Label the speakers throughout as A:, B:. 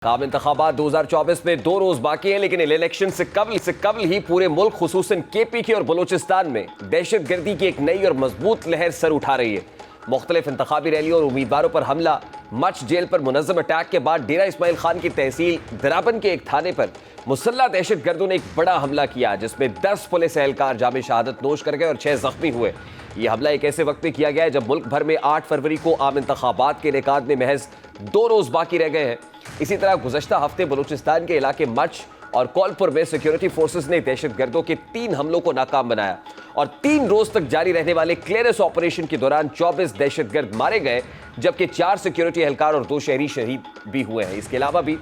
A: आम इंतखाबात 2024 में 2 रोज बाकी हैं, लेकिन इलेक्शन से कबल ही पूरे मुल्क खुसूसन KPK और बलोचिस्तान में दहशत गर्दी की एक नई और मजबूत लहर सर उठा रही है। मुख्तलिफ इंतखाबी रैलियों और उम्मीदवारों पर हमला, मच जेल पर मुनज़्ज़म अटैक के बाद डेरा इस्माइल खान की तहसील दराबन के एक थाने पर मुसल्लह दहशत गर्दों ने एक बड़ा हमला किया, जिसमें 10 पुलिस एहलकार जामे शहादत नोश कर गए और 6 जख्मी हुए। यह हमला एक ऐसे वक्त में किया गया है जब मुल्क भर में 8 फरवरी को आम इंतखाबात के इनेकाद में महज 2 रोज बाकी रह गए हैं। इसी तरह गुज़श्ता हफ्ते बलूचिस्तान के इलाके मच और कौलपुर में सिक्योरिटी फोर्सेस ने दहशत गर्दों के 3 हमलों को नाकाम बनाया और 3 रोज तक जारी रहने वाले क्लियरेंस ऑपरेशन के दौरान 24 दहशतगर्द मारे गए, जबकि 4 सिक्योरिटी एहलकार और 2 शहरी शहीद भी हुए हैं। इसके अलावा भी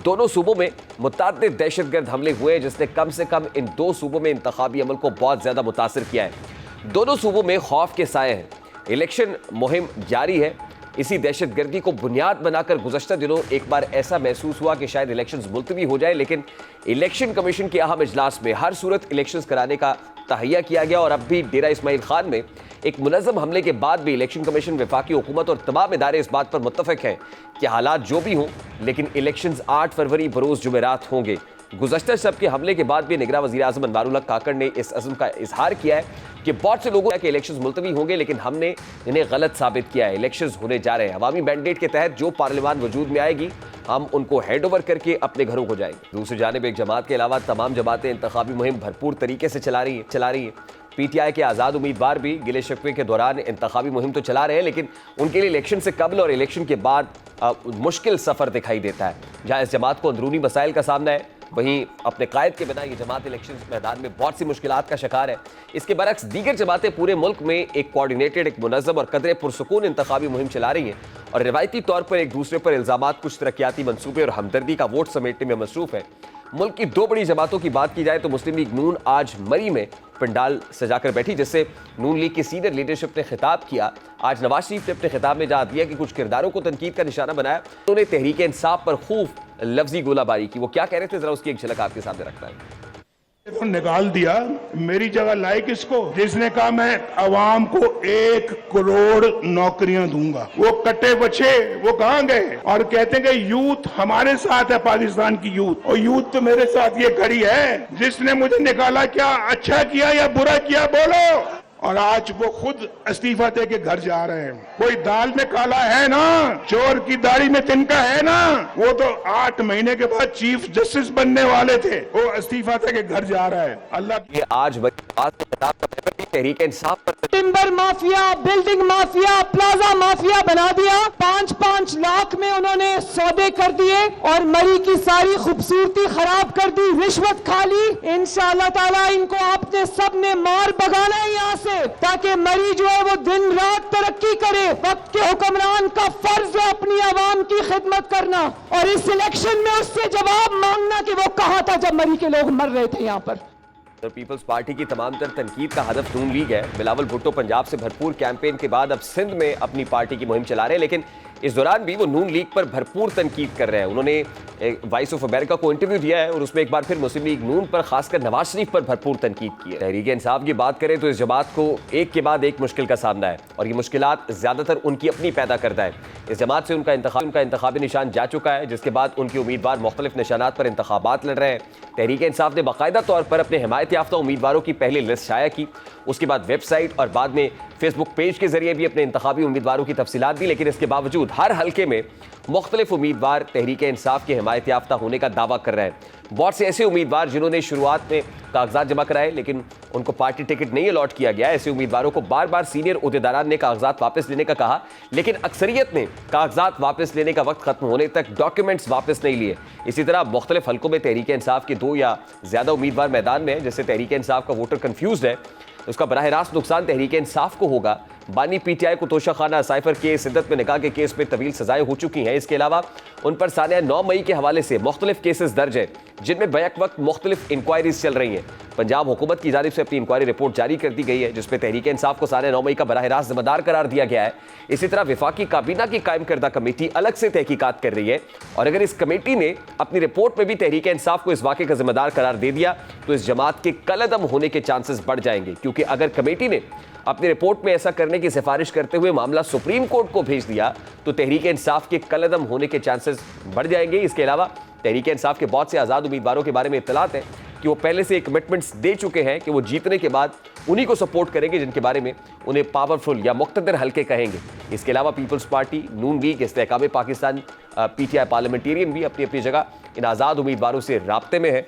A: दोनों सूबों में मुतअद्दिद दहशतगर्द हमले हुए हैं, जिसने कम से कम इन 2 सूबों में इंतखाबी अमल को बहुत ज्यादा मुतासिर किया है। दोनों सूबों में खौफ के साए हैं। इलेक्शन मुहिम जारी है। इसी दहशतगर्दी को बुनियाद बनाकर गुज़श्ता दिनों एक बार ऐसा महसूस हुआ कि शायद इलेक्शंस मुलतवी हो जाए, लेकिन इलेक्शन कमीशन के अहम इजलास में हर सूरत इलेक्शंस कराने का तहैया किया गया और अब भी डेरा इस्माइल खान में एक मुनज़्ज़म हमले के बाद भी इलेक्शन कमीशन, वफाकी हुकूमत और तमाम इदारे इस बात पर मुत्तफ़िक हैं कि हालात जो भी हों, लेकिन इलेक्शंस 8 फरवरी बरोज़ जुमेरात होंगे। गुज़श्ता शब के हमले के बाद भी निगरान वज़ीर-ए-आज़म अनवारुल हक काकड़ ने इस अज़्म का इजहार किया है कि बहुत से लोगों के इलेक्शंस मुलतवी होंगे, लेकिन हमने इन्हें गलत साबित किया है। इलेक्शंस होने जा रहे हैं। अवामी मैंडेट के तहत जो पार्लियामान वजूद में आएगी, हम उनको हैंड ओवर करके अपने घरों को जाएंगे। दूसरी जानिब एक जमात के अलावा तमाम जमातें इंतखाबी मुहिम भरपूर तरीके से चला रही हैं। PTI के आज़ाद उम्मीदवार भी गिले शिकवे के दौरान इंतखाबी मुहिम तो चला रहे हैं, लेकिन उनके लिए इलेक्शन से कबल और इलेक्शन के बाद मुश्किल सफ़र दिखाई देता है। जहाँ इस जमात को अंदरूनी मसाइल का सामना है, वहीं अपने कायद के बिना ये जमात इलेक्शन मैदान में बहुत सी मुश्किलात का शिकार है। इसके बरक्स दीगर जमातें पूरे मुल्क में एक कोऑर्डिनेटेड, एक मुनज़्ज़म और कदरे पुरसुकून इंतखाबी मुहिम चला रही हैं और रिवायती तौर पर एक दूसरे पर इल्ज़ामात, कुछ तरक्याती मंसूबे और हमदर्दी का वोट समेटने में मसरूफ़ है। मुल्क की 2 बड़ी जमातों की बात की जाए तो मुस्लिम लीग नून आज मरी में पंडाल सजाकर बैठी, जिससे नून लीग की सीनियर लीडरशिप ने खिताब किया। आज नवाज शरीफ ने अपने खिताब में जहाँ दिया कि कुछ किरदारों को तनकीद का निशाना बनाया, उन्होंने तहरीक इंसाफ पर खूब लफ्जी गोलाबारी की। वो क्या कह रहे थे, जरा उसकी एक झलक आपके सामने रखता है।
B: निकाल दिया, मेरी जगह लाए किसको? जिसने कहा मैं अवाम को 1 करोड़ नौकरियां दूंगा, वो कट्टे बचे वो कहां गए? और कहते हैं कि यूथ हमारे साथ है, पाकिस्तान की यूथ, और यूथ तो मेरे साथ ये खड़ी है। जिसने मुझे निकाला, क्या अच्छा किया या बुरा किया बोलो? और आज वो खुद इस्तीफा दे के घर जा रहे हैं। कोई दाल में काला है ना, चोर की दाढ़ी में तिनका है ना। वो तो 8 महीने के बाद चीफ जस्टिस बनने वाले थे, वो इस्तीफा दे के घर जा रहा है। अल्लाह
A: ये आज तहरीक इंसाफ पर
C: timber mafia, building mafia, plaza mafia बना दिया। 5-5 लाख में उन्होंने सौदे कर दिए और मरी की सारी खूबसूरती खराब कर दी, रिश्वत खा ली। इंशाअल्लाह ताला इनको आपने सब ने मार भगाना है यहाँ से, ताकि मरी जो है वो दिन रात तरक्की करे। वक्त के हुक्मरान का फर्ज है अपनी आवाम की खिदमत करना और इस इलेक्शन में उससे जवाब मांगना कि वो कहा था जब मरी के लोग मर रहे थे यहाँ पर।
A: पीपल्स पार्टी की तमाम तर तनकीद का हदफ नून लीग है। बिलावल भुट्टो पंजाब से भरपूर कैंपेन के बाद अब सिंध में अपनी पार्टी की मुहिम चला रहे हैं, लेकिन इस दौरान भी वो नून लीग पर भरपूर तनकीद कर रहे हैं। उन्होंने वॉइस ऑफ अमेरिका को इंटरव्यू दिया है और उसमें एक बार फिर मुस्लिम लीग नून पर, खासकर नवाज शरीफ पर भरपूर तनकीद की है। तहरीक इंसाफ की बात करें तो इस जमात को एक के बाद एक मुश्किल का सामना है और ये मुश्किलात ज़्यादातर उनकी अपनी पैदा करता है। इस जमात से उनका इंतखाबी निशान जा चुका है, जिसके बाद उनके उम्मीदवार मुख्तलिफ निशानात पर इंतखाबात लड़ रहे हैं। तहरीक इंसाफ ने बाकायदा तौर पर अपने हिमायत याफ्ता उम्मीदवारों की पहली लिस्ट शाया की, उसके बाद वेबसाइट और बाद में फेसबुक पेज के जरिए भी अपने इंतखाबी उम्मीदवारों की तफसीलात दी, लेकिन इसके बावजूद हर हल्के में मुख्तलिफ उम्मीदवार तहरीक इंसाफ के हिमायत याफ्ता होने का दावा कर रहे हैं। बहुत से ऐसे उम्मीदवार जिन्होंने शुरुआत में कागजात जमा कराए लेकिन उनको पार्टी टिकट नहीं अलॉट किया गया, ऐसे उम्मीदवारों को बार बार सीनियर उहदेदारान ने कागजात वापस लेने का कहा, लेकिन अक्सरियत ने कागजात वापस लेने का वक्त खत्म होने तक डॉक्यूमेंट्स वापस नहीं लिए। इसी तरह मुख्तलिफ हल्कों में तहरीक इंसाफ के 2 या ज़्यादा उम्मीदवार मैदान में है, जिससे तहरीक इंसाफ का वोटर कन्फ्यूज है। उसका बराह रास्त नुकसान तहरीक इंसाफ को होगा। बानी PTI को तोशाखाना साइफर के सिद्दत में निकाह के केस में तवील सजाएं हो चुकी हैं। इसके अलावा उन पर सानिया 9 मई के हवाले से मुख्तलिफ केसेस दर्ज है। जिनमें बैक वक्त मुख्तलिफ इंक्वायरीज चल रही हैं। पंजाब हुकूमत की जानिब से अपनी इंक्वायरी रिपोर्ट जारी कर दी गई है, जिसमें तहरीक इंसाफ को सारे 9 मई का बराह रास्त जिम्मेदार करार दिया गया है। इसी तरह विफाकी काबीना की कायम करदा कमेटी अलग से तहकीकात कर रही है, और अगर इस कमेटी ने अपनी रिपोर्ट में भी तहरीक इंसाफ को इस वाक़े का जिम्मेदार करार दे दिया तो इस जमात के कलअदम होने के चांसेस बढ़ जाएंगे, क्योंकि अगर कमेटी ने अपनी रिपोर्ट में ऐसा करने की सिफारिश करते हुए मामला सुप्रीम कोर्ट को भेज दिया तो तहरीक इंसाफ के कलअदम होने के चांसेस बढ़ जाएंगे। इसके अलावा तहरीक इंसाफ के बहुत से आज़ाद उम्मीदवारों के बारे में इत्तलात है कि वो पहले से कमिटमेंट्स दे चुके हैं कि वो जीतने के बाद उन्हीं को सपोर्ट करेंगे जिनके बारे में उन्हें पावरफुल या मुक़्तदर हल्के कहेंगे। इसके अलावा पीपल्स पार्टी, नून लीग, इस्तेहकाम पाकिस्तान, PTI पार्लियामेंटेरियन भी अपनी अपनी जगह इन आज़ाद उम्मीदवारों से राब्ते में है।